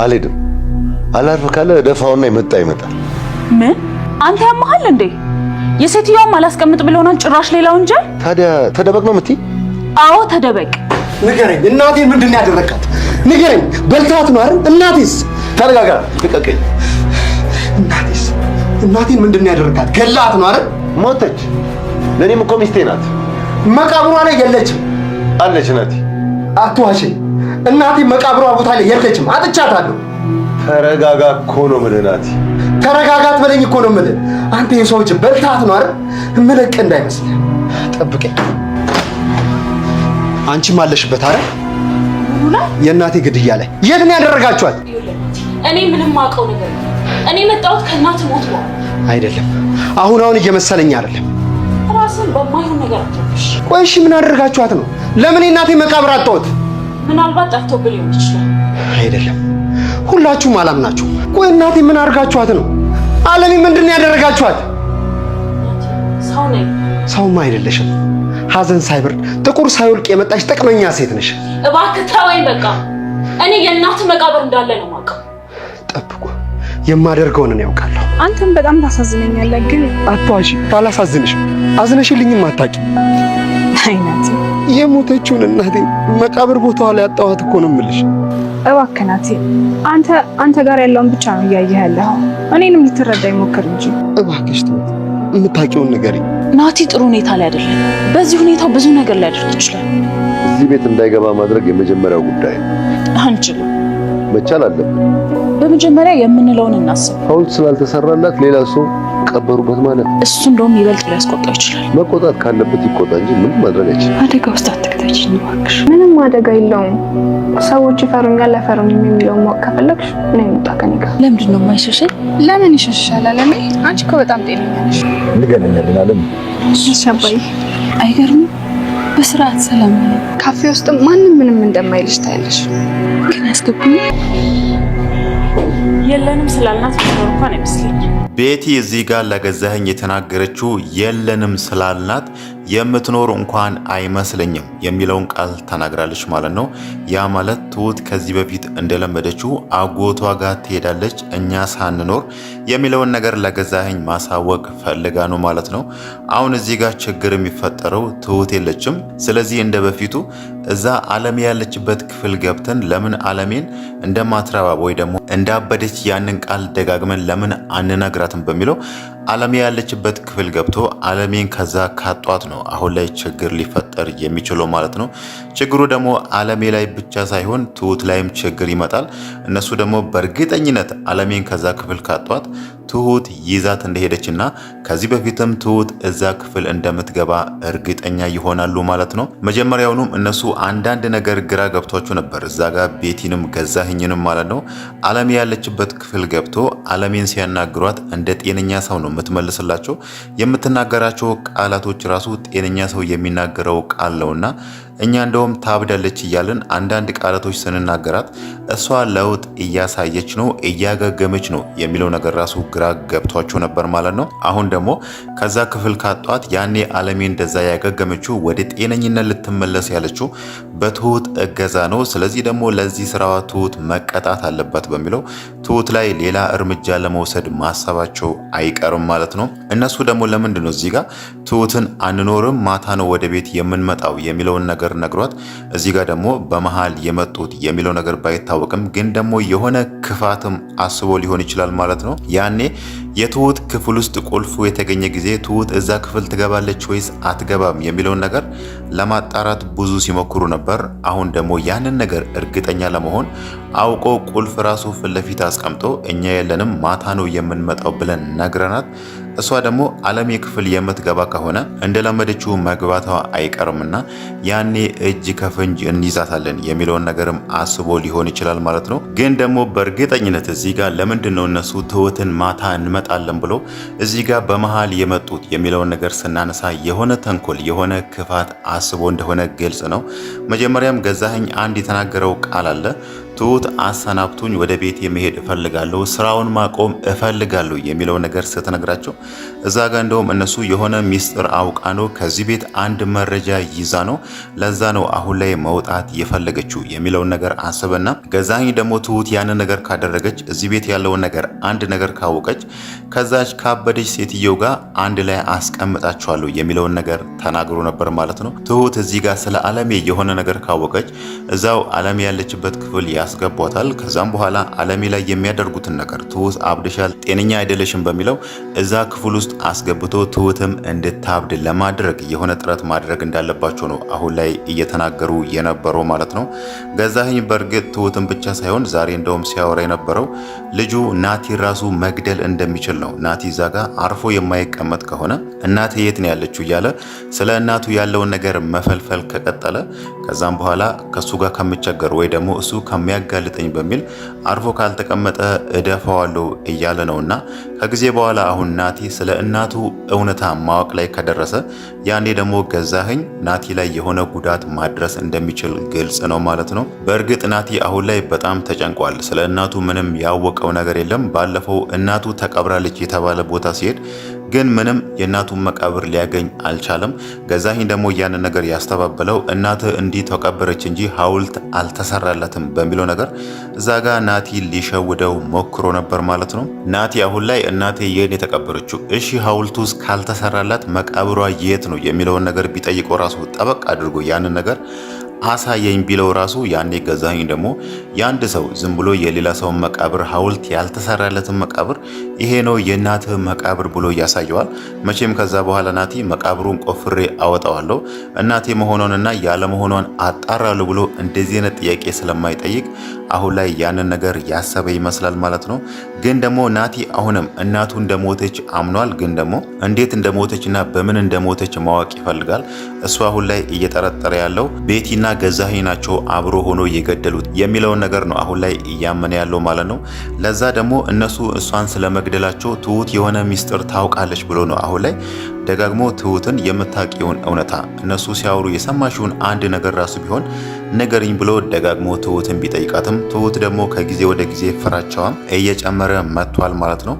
አልሄድም። አላርፍ ካለ ደፋውና ይመጣል። ምን አንተ ያመሃል እንዴ? የሴትዮዋም አላስቀምጥ ብለውናል ጭራሽ ሌላ ወንጀል። ታዲያ ተደበቅ ነው የምትይ? አዎ ተደበቅ። ንገረኝ፣ እናቴን ምንድን ነው ያደረካት? ንገረኝ። በልታት ነው አይደል? እናቴስ? ተረጋጋ፣ ልቀቀኝ። እናቴን ምንድን ነው ያደረካት? ገላት ነው አይደል? ሞተች። ለኔም እኮ ሚስቴ ናት። መቃብሯ ላይ የለችም። አለች ናቲ። አትዋሸኝ። እናቴ መቃብሯ ቦታ ላይ የለችም። አጥቻታለሁ። ተረጋጋ እኮ ነው የምልህ ናቲ። ተረጋጋት በለኝ እኮ ነው የምልህ። አንተ የሰው ልጅ በልታት ነው አይደል? እምለቅ እንዳይመስልህ። ጠብቀኝ። አንቺም አለሽበት አይደል? የእናቴ ግድያ ላይ የት ነው ያደረጋችኋት? እኔ ምንም አውቀው ነገር እኔ መጣሁት ከእናት ሞት ነው አይደለም። አሁን እየመሰለኝ አይደለም። ራስን በማይሆን ነገር አትረብሽ። ቆይ እሺ ምን አደረጋችኋት ነው? ለምን የእናቴ መቃብር አጣሁት? ምናልባት ጠፍቶብኝ ሊሆን ይችላል። አይደለም፣ ሁላችሁም አላምናችሁም። ቆይ እናቴ ምን አደረጋችኋት ነው? አለሚ ምንድን ነው ያደረጋችኋት? ሰው ነኝ። ሰውማ አይደለሽም። ሐዘን ሳይበርድ ጥቁር ሳይወልቅ የመጣች ጥቅመኛ ሴት ነሽ። እባክህ ተወኝ በቃ። እኔ የእናት መቃብር እንዳለ ነው የማውቀው። ጠብቁ፣ የማደርገውን እኔ ያውቃለሁ። አንተም በጣም ታሳዝነኛለህ። ግን አትዋሺ። ባላሳዝንሽ አዝነሽልኝም አታውቂም። አይናት የሞተችውን እናቴ መቃብር ቦታዋ ላይ አጣኋት እኮ ነው የምልሽ። እባክህ ናቲ፣ አንተ ጋር ያለውን ብቻ ነው እያየህ ያለኸው። እኔንም ልትረዳኝ ሞክር እንጂ እባክሽ ተው፣ የምታውቂውን ንገሪኝ። ናቲ ጥሩ ሁኔታ ላይ አይደለም። በዚህ ሁኔታው ብዙ ነገር ሊያደርግ ይችላል። እዚህ ቤት እንዳይገባ ማድረግ የመጀመሪያው ጉዳይ ነው። አንችልም። መቻል አለብን። በመጀመሪያ የምንለውን እናስብ። ሐውልት ስላልተሰራላት ሌላ ሰው ቀበሩበት ማለት እሱ እንደውም ይበልጥ ሊያስቆጣው ይችላል። መቆጣት ካለበት ይቆጣ እንጂ ምን ማድረግ አይችልም። አደጋ ውስጥ አትከታችኝ እባክሽ። ምንም አደጋ የለውም። ሰዎች ይፈሩኛል አይፈሩኝም የሚለውን ማወቅ ከፈለግሽ እኔ መጣ ከኔ ጋር። ለምንድን ነው የማይሸሸኝ? ለምን ይሸሻል? አለሜ አንቺ እኮ በጣም ጤነኛ ነሽ። ንገረኛልን አለም። እሺ አባዬ። አይገርምም? በስርዓት ሰላም ነው። ካፌ ውስጥ ማንም ምንም እንደማይልሽ ታያለሽ። ግን ያስገቡኝ የለንም ስላልናት ነው እንኳን አይመስለኝም። ቤቲ እዚህ ጋር ለገዛኸኝ የተናገረችው የለንም ስላልናት የምትኖር እንኳን አይመስለኝም የሚለውን ቃል ተናግራለች ማለት ነው። ያ ማለት ትሁት ከዚህ በፊት እንደለመደችው አጎቷ ጋር ትሄዳለች እኛ ሳንኖር የሚለውን ነገር ለገዛኸኝ ማሳወቅ ፈልጋ ነው ማለት ነው። አሁን እዚህ ጋር ችግር የሚፈጠረው ትሁት የለችም። ስለዚህ እንደ በፊቱ እዛ አለሜ ያለችበት ክፍል ገብተን ለምን አለሜን እንደማትረባ ወይ ደግሞ እንዳበደች ያንን ቃል ደጋግመን ለምን አንነግራትም በሚለው አለሜ ያለችበት ክፍል ገብቶ አለሜን ከዛ ካጧት ነው አሁን ላይ ችግር ሊፈጠር የሚችለው ማለት ነው። ችግሩ ደግሞ አለሜ ላይ ብቻ ሳይሆን ትሁት ላይም ችግር ይመጣል። እነሱ ደግሞ በእርግጠኝነት አለሜን ከዛ ክፍል ካጧት ትሁት ይዛት እንደሄደችና ከዚህ በፊትም ትሁት እዛ ክፍል እንደምትገባ እርግጠኛ ይሆናሉ ማለት ነው። መጀመሪያውኑም እነሱ አንዳንድ ነገር ግራ ገብቷቸው ነበር። እዛ ጋር ቤቲንም ገዛኸኝንም ማለት ነው። አለሜ ያለችበት ክፍል ገብቶ አለሜን ሲያናግሯት እንደ ጤነኛ ሰው ነው የምትመልስላቸው። የምትናገራቸው ቃላቶች ራሱ ጤነኛ ሰው የሚናገረው ቃል ነውና እኛ እንደውም ታብዳለች እያልን አንዳንድ ቃላቶች ስንናገራት እሷ ለውጥ እያሳየች ነው እያገገመች ነው የሚለው ነገር ራሱ ግራ ገብቷቸው ነበር ማለት ነው። አሁን ደግሞ ከዛ ክፍል ካጧት ያኔ አለሜ እንደዛ ያገገመችው ወደ ጤነኝነት ልትመለስ ያለችው በትሁት እገዛ ነው። ስለዚህ ደግሞ ለዚህ ስራዋ ትሁት መቀጣት አለባት በሚለው ትሁት ላይ ሌላ እርምጃ ለመውሰድ ማሰባቸው አይቀርም ማለት ነው። እነሱ ደግሞ ለምንድን ነው እዚህ ጋር ትሁትን አንኖርም ማታ ነው ወደ ቤት የምንመጣው የሚለውን ነገር ነግሯት እዚህ ጋር ደግሞ በመሃል የመጡት የሚለው ነገር ባይታወቅም ግን ደግሞ የሆነ ክፋትም አስቦ ሊሆን ይችላል ማለት ነው። ያኔ የትሁት ክፍል ውስጥ ቁልፉ የተገኘ ጊዜ ትሁት እዛ ክፍል ትገባለች ወይስ አትገባም የሚለውን ነገር ለማጣራት ብዙ ሲሞክሩ ነበር። አሁን ደግሞ ያንን ነገር እርግጠኛ ለመሆን አውቆ ቁልፍ ራሱ ፊት ለፊት አስቀምጦ እኛ የለንም ማታ ነው የምንመጣው ብለን ነግረናት እሷ ደግሞ አለሜ ክፍል የምትገባ ከሆነ እንደለመደችው መግባቷ አይቀርምና ያኔ እጅ ከፍንጅ እንይዛታለን የሚለውን ነገርም አስቦ ሊሆን ይችላል ማለት ነው። ግን ደግሞ በእርግጠኝነት እዚህ ጋር ለምንድን ነው እነሱ ትሁትን ማታ እንመጣለን ብሎ እዚህ ጋር በመሃል የመጡት የሚለውን ነገር ስናነሳ የሆነ ተንኮል የሆነ ክፋት አስቦ እንደሆነ ግልጽ ነው። መጀመሪያም ገዛኸኝ አንድ የተናገረው ቃል አለ። ትሁት አሰናብቱኝ፣ ወደ ቤቴ መሄድ እፈልጋለሁ፣ ስራውን ማቆም እፈልጋለሁ የሚለው ነገር ስትነግራቸው እዛ ጋር እንደውም እነሱ የሆነ ሚስጥር አውቃ ነው ከዚህ ቤት አንድ መረጃ ይዛ ነው ለዛ ነው አሁን ላይ መውጣት የፈለገችው የሚለውን ነገር አስበና ገዛኸኝ ደግሞ ትሁት ያንን ነገር ካደረገች እዚህ ቤት ያለውን ነገር አንድ ነገር ካወቀች ከዛች ካበደች ሴትየው ጋር አንድ ላይ አስቀምጣቸዋለሁ የሚለውን ነገር ተናግሮ ነበር ማለት ነው። ትሁት እዚህ ጋር ስለ አለሜ የሆነ ነገር ካወቀች እዛው አለሜ ያለችበት ክፍል ያስገቧታል። ከዛም በኋላ አለሜ ላይ የሚያደርጉትን ነገር ትሁት አብድሻል፣ ጤነኛ አይደለሽም በሚለው እዛ ክፍል ውስጥ አስገብቶ ትሁትም እንድታብድ ለማድረግ የሆነ ጥረት ማድረግ እንዳለባቸው ነው አሁን ላይ እየተናገሩ የነበረው ማለት ነው። ገዛኸኝ በእርግጥ ትሁትን ብቻ ሳይሆን ዛሬ እንደውም ሲያወራ የነበረው ልጁ ናቲ ራሱ መግደል እንደሚችል ነው። ናቲ እዛ ጋር አርፎ የማይቀመጥ ከሆነ እናቴ የት ነው ያለችው እያለ ስለ እናቱ ያለውን ነገር መፈልፈል ከቀጠለ ከዛም በኋላ ከሱ ጋር ከምቸገር ወይ ደግሞ እሱ ከሚያጋልጠኝ በሚል አርፎ ካልተቀመጠ እደፋዋለሁ እያለ ነውና ከጊዜ በኋላ አሁን ናቲ ስለ እናቱ እውነታ ማወቅ ላይ ከደረሰ ያኔ ደግሞ ገዛኸኝ ናቲ ላይ የሆነ ጉዳት ማድረስ እንደሚችል ግልጽ ነው ማለት ነው። በእርግጥ ናቲ አሁን ላይ በጣም ተጨንቋል። ስለ እናቱ ምንም ያወቀው ነገር የለም። ባለፈው እናቱ ተቀብራለች የተባለ ቦታ ሲሄድ ግን ምንም የእናቱን መቃብር ሊያገኝ አልቻለም። ገዛኸኝ ደግሞ ያንን ነገር ያስተባበለው እናት እንዲህ ተቀበረች እንጂ ሐውልት አልተሰራላትም በሚለው ነገር እዛ ጋ ናቲ ሊሸውደው ሞክሮ ነበር ማለት ነው። ናቲ አሁን ላይ እናቴ የት የተቀበረችው፣ እሺ ሐውልቱስ ካልተሰራላት መቃብሯ የት ነው የሚለውን ነገር ቢጠይቀው ራሱ ጠበቅ አድርጎ ያንን ነገር አሳየኝ ቢለው ራሱ ያኔ ገዛኸኝ ደግሞ ያንድ ሰው ዝም ብሎ የሌላ ሰው መቃብር ሐውልት ያልተሰራለትን መቃብር ይሄ ነው የእናትህ መቃብር ብሎ ያሳየዋል። መቼም ከዛ በኋላ ናቲ መቃብሩን ቆፍሬ አወጣዋለሁ እናቴ መሆኗንና ያለ መሆኗን አጣራለሁ ብሎ እንደዚህ አይነት ጥያቄ ስለማይጠይቅ አሁን ላይ ያንን ነገር ያሰበ ይመስላል ማለት ነው። ግን ደግሞ ናቲ አሁንም እናቱ እንደሞተች አምኗል። ግን ደግሞ እንዴት እንደሞተችና በምን እንደሞተች ማወቅ ይፈልጋል። እሱ አሁን ላይ እየጠረጠረ ያለው ቤቲና ገዛኸኝ ናቸው አብሮ ሆኖ የገደሉት የሚለውን ነገር ነው አሁን ላይ እያመነ ያለው ማለት ነው። ለዛ ደግሞ እነሱ እሷን ስለመግደላቸው ትሁት የሆነ ሚስጥር ታውቃለች ብሎ ነው አሁን ላይ ደጋግሞ ትሁትን የምታውቂውን እውነታ እነሱ ሲያወሩ የሰማሽውን አንድ ነገር ራሱ ቢሆን ነገርኝ ብሎ ደጋግሞ ትሁትን ቢጠይቃትም ትሁት ደግሞ ከጊዜ ወደ ጊዜ ፍራቻዋም እየጨመረ መጥቷል ማለት ነው።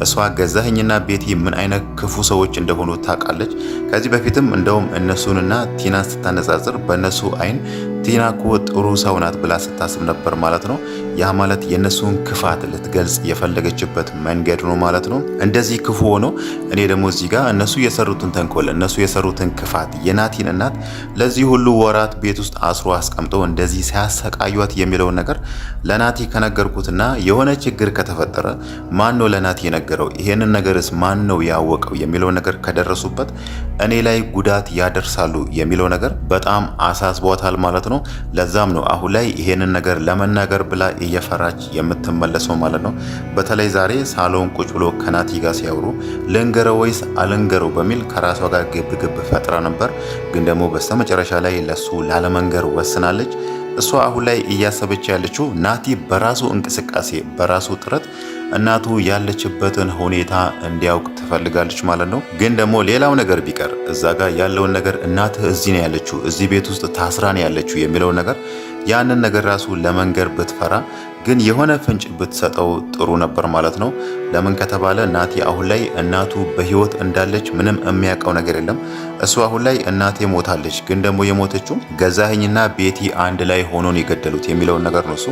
እሷ ገዛኸኝና ቤቲ ምን አይነት ክፉ ሰዎች እንደሆኑ ታውቃለች። ከዚህ በፊትም እንደውም እነሱንና ቲናን ስታነጻጽር በእነሱ አይን ቲና እኮ ጥሩ ሰው ናት ብላ ስታስብ ነበር ማለት ነው። ያ ማለት የነሱን ክፋት ልትገልጽ የፈለገችበት መንገድ ነው ማለት ነው። እንደዚህ ክፉ ሆኖ እኔ ደግሞ እዚህ ጋር እነሱ የሰሩትን ተንኮል እነሱ የሰሩትን ክፋት የናቲን እናት ለዚህ ሁሉ ወራት ቤት ውስጥ አስሮ አስቀምጦ እንደዚህ ሲያሰቃዩት የሚለውን ነገር ለናቲ ከነገርኩትና የሆነ ችግር ከተፈጠረ ማን ነው ለናቲ የነገረው፣ ይሄንን ነገርስ ማን ነው ያወቀው የሚለው ነገር ከደረሱበት እኔ ላይ ጉዳት ያደርሳሉ የሚለው ነገር በጣም አሳስቧታል ማለት ነው። ለዛም ነው አሁን ላይ ይሄንን ነገር ለመናገር ብላ እየፈራች የምትመለሰው ማለት ነው። በተለይ ዛሬ ሳሎን ቁጭ ብሎ ከናቲ ጋር ሲያወሩ ልንገረው ወይስ አልንገረው በሚል ከራሷ ጋር ግብ ፈጥራ ነበር። ግን ደግሞ በስተመጨረሻ ላይ ለሱ ላለመንገር ወስናለች። እሷ አሁን ላይ እያሰበች ያለችው ናቲ በራሱ እንቅስቃሴ በራሱ ጥረት እናቱ ያለችበትን ሁኔታ እንዲያውቅ ትፈልጋለች ማለት ነው። ግን ደግሞ ሌላው ነገር ቢቀር እዛ ጋር ያለውን ነገር እናትህ እዚህ ነው ያለችው፣ እዚህ ቤት ውስጥ ታስራ ነው ያለችው የሚለው ነገር ያንን ነገር ራሱ ለመንገር ብትፈራ ግን የሆነ ፍንጭ ብትሰጠው ጥሩ ነበር ማለት ነው። ለምን ከተባለ ናቲ አሁን ላይ እናቱ በህይወት እንዳለች ምንም የሚያውቀው ነገር የለም። እሱ አሁን ላይ እናቴ ሞታለች፣ ግን ደግሞ የሞተችው ገዛኸኝና ቤቲ አንድ ላይ ሆኖን የገደሉት የሚለውን ነገር ነው እሱ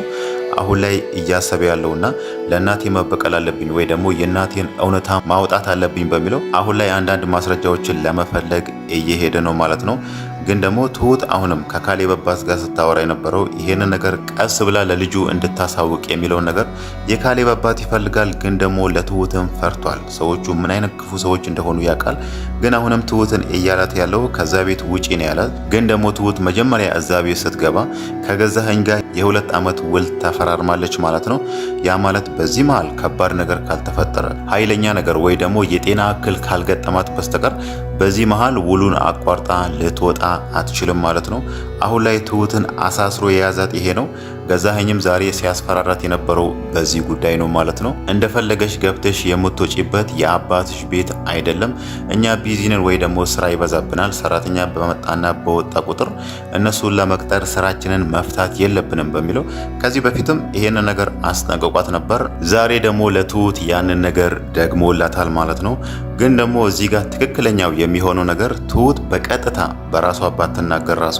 አሁን ላይ እያሰበ ያለውና ለእናቴ መበቀል አለብኝ ወይ ደግሞ የእናቴን እውነታ ማውጣት አለብኝ በሚለው አሁን ላይ አንዳንድ ማስረጃዎችን ለመፈለግ እየሄደ ነው ማለት ነው። ግን ደግሞ ትሁት አሁንም ከካሌብ አባት ጋር ስታወራ የነበረው ይሄንን ነገር ቀስ ብላ ለልጁ እንድታሳውቅ የሚለውን ነገር የካሌብ አባት ይፈልጋል። ግን ደግሞ ለትሁትም ፈርቷል። ሰዎቹ ምን አይነት ክፉ ሰዎች እንደሆኑ ያውቃል። ግን አሁንም ትሁትን እያላት ያለው ከዛ ቤት ውጪ ነው ያላት። ግን ደግሞ ትሁት መጀመሪያ እዛ ቤት ስትገባ ከገዛኸኝ ጋር የ2 ዓመት ውል ተፈራርማለች ማለት ነው። ያ ማለት በዚህ መሃል ከባድ ነገር ካልተፈጠረ ኃይለኛ ነገር ወይ ደግሞ የጤና እክል ካልገጠማት በስተቀር በዚህ መሃል ውሉን አቋርጣ ልትወጣ አትችልም ማለት ነው። አሁን ላይ ትሁትን አሳስሮ የያዛት ይሄ ነው። ገዛኸኝም ዛሬ ሲያስፈራራት የነበረው በዚህ ጉዳይ ነው ማለት ነው። እንደፈለገሽ ገብተሽ የምትወጪበት የአባትሽ ቤት አይደለም። እኛ ቢዚንን ወይ ደግሞ ስራ ይበዛብናል። ሰራተኛ በመጣና በወጣ ቁጥር እነሱን ለመቅጠር ስራችንን መፍታት የለብንም በሚለው ከዚህ በፊትም ይሄን ነገር አስጠንቅቋት ነበር። ዛሬ ደግሞ ለትሁት ያንን ነገር ደግሞላታል ማለት ነው። ግን ደግሞ እዚህ ጋር ትክክለኛው የሚሆነው ነገር ትሁት በቀጥታ በራሷ ባትናገር ራሱ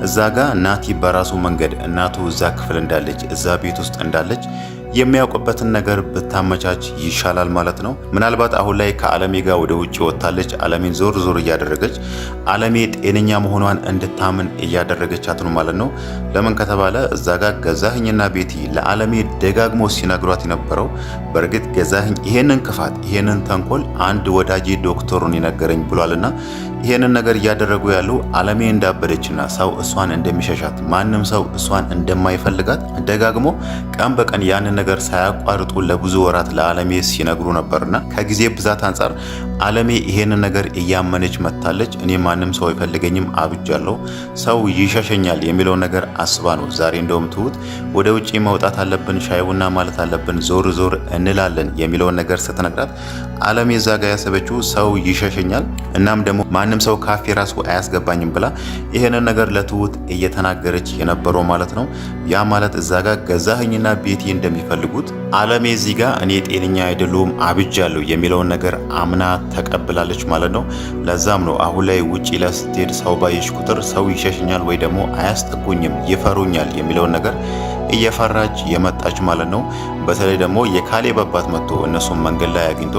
እዛ ጋር ናቲ በራሱ መንገድ እናቱ እዛ ክፍል እንዳለች እዛ ቤት ውስጥ እንዳለች የሚያውቅበትን ነገር ብታመቻች ይሻላል ማለት ነው። ምናልባት አሁን ላይ ከአለሜ ጋር ወደ ውጭ ወጣለች። አለሜን ዞር ዞር እያደረገች አለሜ ጤነኛ መሆኗን እንድታምን እያደረገቻት ነው ማለት ነው። ለምን ከተባለ እዛ ጋር ገዛኸኝና ቤቲ ለአለሜ ደጋግሞ ሲነግሯት የነበረው በእርግጥ ገዛኸኝ ይሄንን ክፋት ይሄንን ተንኮል አንድ ወዳጄ ዶክተሩን ይነገረኝ ብሏልና ይሄንን ነገር እያደረጉ ያሉ አለሜ እንዳበደችና ሰው እሷን እንደሚሸሻት ማንም ሰው እሷን እንደማይፈልጋት ደጋግሞ ቀን በቀን ያንን ነገር ሳያቋርጡ ለብዙ ወራት ለአለሜ ሲነግሩ ነበርና ከጊዜ ብዛት አንጻር አለሜ ይሄንን ነገር እያመነች መታለች። እኔ ማንም ሰው አይፈልገኝም፣ አብጃለሁ፣ ሰው ይሸሸኛል የሚለው ነገር አስባ ነው ዛሬ እንደውም ትሁት ወደ ውጪ መውጣት አለብን፣ ሻይ ቡና ማለት አለብን፣ ዞር ዞር እንላለን የሚለው ነገር ስትነግራት አለሜ እዛ ጋር ያሰበችው ሰው ይሸሸኛል እናም ደግሞ ማንም ሰው ካፌ ራሱ አያስገባኝም ብላ ይሄንን ነገር ለትሁት እየተናገረች የነበረው ማለት ነው። ያ ማለት እዛ ጋር ገዛኸኝና ቤቲ እንደሚፈልጉት አለሜ እዚህ ጋር እኔ ጤነኛ አይደሉም አብጃለሁ የሚለውን ነገር አምና ተቀብላለች ማለት ነው። ለዛም ነው አሁን ላይ ውጪ ለስትሄድ ሰው ባየሽ ቁጥር ሰው ይሸሽኛል ወይ ደግሞ አያስጠጉኝም ይፈሩኛል የሚለውን ነገር እየፈራች የመጣች ማለት ነው። በተለይ ደግሞ የካሌብ አባት መጥቶ እነሱን መንገድ ላይ አግኝቶ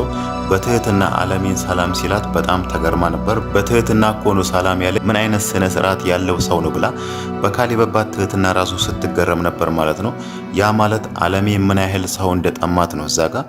በትህትና አለሜን ሰላም ሲላት በጣም ተገርማ ነበር። በትህትና እኮ ነው ሰላም ያለ ምን አይነት ስነ ስርዓት ያለው ሰው ነው ብላ በካሌብ አባት ትህትና ራሱ ስትገረም ነበር ማለት ነው። ያ ማለት አለሜ ምን ያህል ሰው እንደጠማት ነው እዛ ጋር